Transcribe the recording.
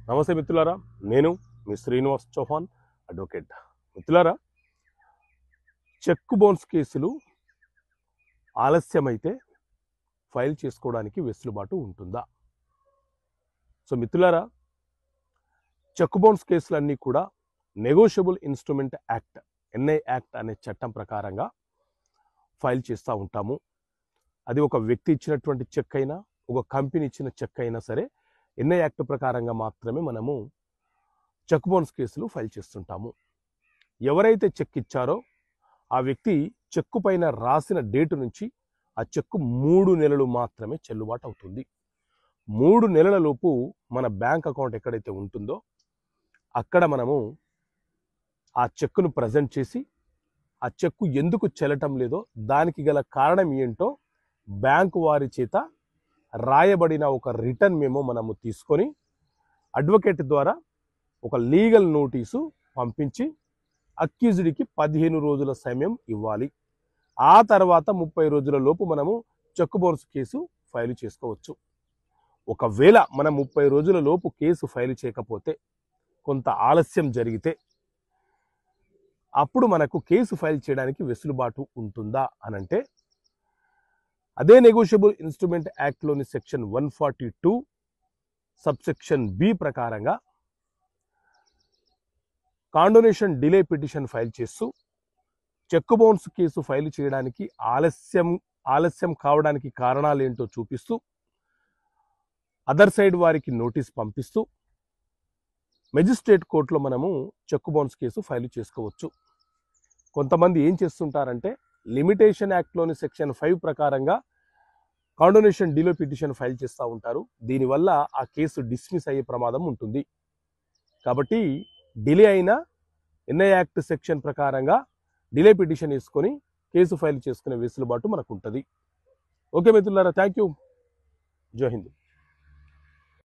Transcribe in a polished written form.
నమస్తే మిత్రులారా, నేను మీ శ్రీనివాస్ చౌహాన్ అడ్వకేట్. మిత్రులారా, చెక్ బౌన్స్ కేసులు ఆలస్యమైతే ఫైల్ చేసుకోవడానికి వెసులుబాటు ఉంటుందా? సో మిత్రులారా, చెక్ బౌన్స్ కేసులన్నీ కూడా negotiable instrument act NI act అనే చట్టం ప్రకారంగా ఫైల్ చేస్తూ ఉంటాము. అది ఒక వ్యక్తి ఇచ్చినటువంటి చెక్ అయినా, ఒక కంపెనీ ఇచ్చిన చెక్ అయినా సరే, ఎన్ఐ యాక్ట్ ప్రకారంగా మాత్రమే మనము చెక్ బౌన్స్ కేసులు ఫైల్ చేస్తుంటాము. ఎవరైతే చెక్ ఇచ్చారో ఆ వ్యక్తి చెక్కు పైన రాసిన డేటు నుంచి ఆ చెక్కు 3 నెలలు మాత్రమే చెల్లుబాటు అవుతుంది. 3 నెలల లోపు మన బ్యాంక్ అకౌంట్ ఎక్కడైతే ఉంటుందో అక్కడ మనము ఆ చెక్కును ప్రజెంట్ చేసి ఆ చెక్కు ఎందుకు చెల్లటం లేదో దానికి గల కారణం ఏంటో బ్యాంకు వారి చేత రాయబడిన ఒక రిటర్న్ మెమో మనము తీసుకొని అడ్వకేట్ ద్వారా ఒక లీగల్ నోటీసు పంపించి అక్యూజ్డ్కి 15 రోజుల సమయం ఇవ్వాలి. ఆ తర్వాత 30 రోజుల లోపు మనము చెక్ బౌన్స్ కేసు ఫైల్ చేసుకోవచ్చు. ఒకవేళ మనం 30 రోజుల లోపు కేసు ఫైల్ చేయకపోతే, కొంత ఆలస్యం జరిగితే, అప్పుడు మనకు కేసు ఫైల్ చేయడానికి వెసులుబాటు ఉంటుందా అనంటే, అదే నెగోషియబుల్ ఇన్స్ట్రుమెంట్ యాక్ట్లోని సెక్షన్ 142 సబ్సెక్షన్ బి ప్రకారంగా కాండోనేషన్ డిలే పిటిషన్ ఫైల్ చేస్తూ చెక్ బౌన్స్ కేసు ఫైల్ చేయడానికి ఆలస్యం కావడానికి కారణాలు ఏంటో చూపిస్తూ అదర్ సైడ్ వారికి నోటీస్ పంపిస్తూ మెజిస్ట్రేట్ కోర్టులో మనము చెక్ బౌన్స్ కేసు ఫైల్ చేసుకోవచ్చు. కొంతమంది ఏం చేస్తుంటారంటే, లిమిటేషన్ యాక్ట్లోని సెక్షన్ 5 ప్రకారంగా కాండోనేషన్ డిలే పిటిషన్ ఫైల్ చేస్తూ ఉంటారు. దీనివల్ల ఆ కేసు డిస్మిస్ అయ్యే ప్రమాదం ఉంటుంది. కాబట్టి డిలే అయిన ఎన్ఐ యాక్ట్ సెక్షన్ ప్రకారంగా డిలే పిటిషన్ వేసుకొని కేసు ఫైల్ చేసుకునే వెసులుబాటు మనకు ఉంటుంది. ఓకే మిత్రులారా, థ్యాంక్ యూ. జై హింద్.